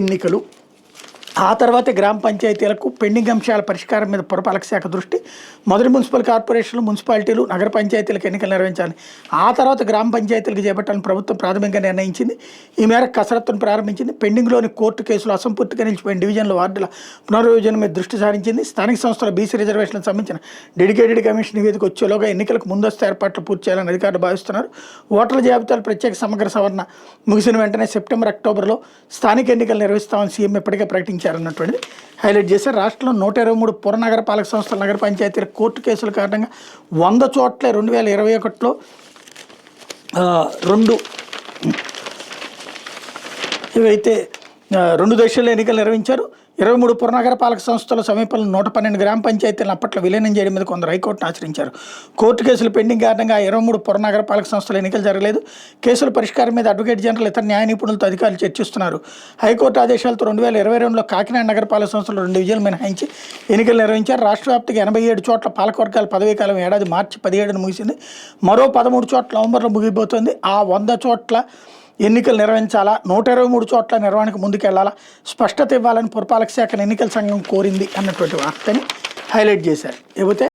ఎన్నికలు ఆ తర్వాత గ్రామ పంచాయతీలకు పెండింగ్ అంశాల పరిష్కారం మీద పురపాలక శాఖ దృష్టి. మొదటి మున్సిపల్ కార్పొరేషన్లు, మున్సిపాలిటీలు, నగర పంచాయతీలకు ఎన్నికలు నిర్వహించాలి. ఆ తర్వాత గ్రామ పంచాయతీలకు చేపట్టాలని ప్రభుత్వం ప్రాథమికంగా నిర్ణయించింది. ఈ మేరకు కసరత్తును ప్రారంభించింది. పెండింగ్లోని కోర్టు కేసులు అసంపూర్తిగా నిలిచిపోయిన డివిజన్ల వార్డుల పునర్విభజన మీద దృష్టి సారించింది. స్థానిక సంస్థల బీసీ రిజర్వేషన్లకు సంబంధించిన డెడికేటెడ్ కమిషన్ నివేదిక వచ్చేలోగా ఎన్నికలకు ముందస్తు ఏర్పాట్లు పూర్తి చేయాలని అధికారులు భావిస్తున్నారు. ఓటర్ల జాబితాలు ప్రత్యేక సమగ్ర సవరణ ముగిసిన వెంటనే సెప్టెంబర్, అక్టోబర్లో స్థానిక ఎన్నికలు నిర్వహిస్తామని సీఎం ఇప్పటికే ప్రకటించారన్నటువంటిది హైలైట్ చేశారు. రాష్ట్రంలో 123 పురనగర పాలక సంస్థల, నగర పంచాయతీల కోర్టు కేసుల కారణంగా 100 చోట్ల 2021లో ఇవైతే 2 దశల్లో ఎన్నికలు నిర్వహించారు. 23 పురనగర పాలక సంస్థల సమీపంలో 112 గ్రామ పంచాయతీలను అప్పట్లో విలీనం చేయడం మీద కొందరు హైకోర్టును ఆశ్రయించారు. కోర్టు కేసులు పెండింగ్ కారణంగా 23 పురనగర పాలక సంస్థల ఎన్నికలు జరగలేదు. కేసుల పరిష్కారం మీద అడ్వకేట్ జనరల్, ఇతర న్యాయ నిపుణులతో అధికారులు చర్చిస్తున్నారు. హైకోర్టు ఆదేశాలతో 2022లో కాకినాడ నగర పాలక సంస్థలు 2 డివిజన్లు మినహాయించి ఎన్నికలు నిర్వహించారు. రాష్ట్ర వ్యాప్తంగా 87 చోట్ల పాలకవర్గాల పదవీకాలం ఏడాది మార్చి 17న ముగిసింది. మరో 13 చోట్ల నవంబర్లో ముగిపోతుంది. ఆ 100 చోట్ల ఎన్నికలు నిర్వహించాలా, 123 చోట్ల నిర్వహణకు ముందుకెళ్లాలా స్పష్టత ఇవ్వాలని పురపాలక శాఖను ఎన్నికల సంఘం కోరింది అన్నటువంటి వార్తని హైలైట్ చేశారు. ఇకపోతే